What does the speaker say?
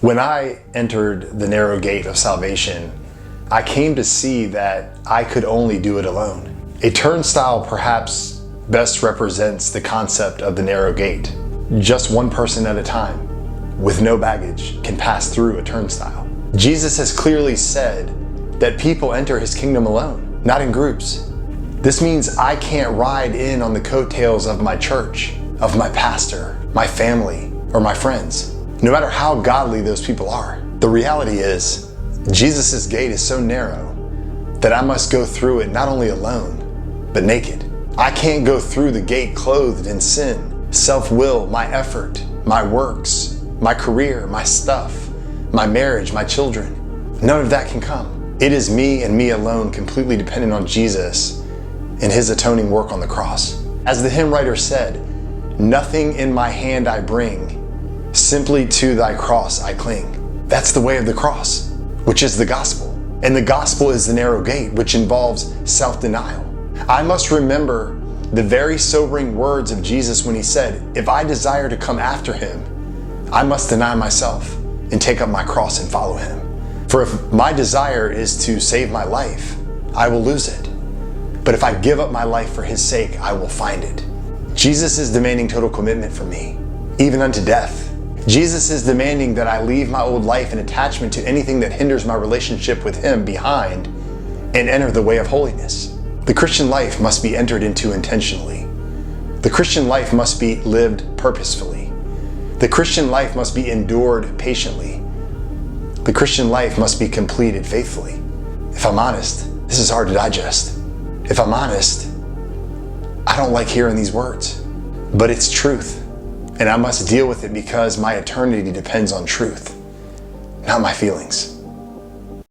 When I entered the narrow gate of salvation, I came to see that I could only do it alone. A turnstile perhaps best represents the concept of the narrow gate. Just one person at a time, with no baggage, can pass through a turnstile. Jesus has clearly said that people enter his kingdom alone, not in groups. This means I can't ride in on the coattails of my church, of my pastor, my family, or my friends, no matter how godly those people are. The reality is, Jesus' gate is so narrow that I must go through it not only alone, but naked. I can't go through the gate clothed in sin, self-will, my effort, my works, my career, my stuff, my marriage, my children. None of that can come. It is me and me alone, completely dependent on Jesus and his atoning work on the cross. As the hymn writer said, "Nothing in my hand I bring, simply to thy cross I cling." That's the way of the cross, which is the gospel. And the gospel is the narrow gate, which involves self-denial. I must remember the very sobering words of Jesus when he said, if I desire to come after him, I must deny myself and take up my cross and follow him. For if my desire is to save my life, I will lose it. But if I give up my life for his sake, I will find it. Jesus is demanding total commitment from me, even unto death. Jesus is demanding that I leave my old life and attachment to anything that hinders my relationship with him behind and enter the way of holiness. The Christian life must be entered into intentionally. The Christian life must be lived purposefully. The Christian life must be endured patiently. The Christian life must be completed faithfully. If I'm honest, this is hard to digest. If I'm honest, I don't like hearing these words, but it's truth. And I must deal with it because my eternity depends on truth, not my feelings.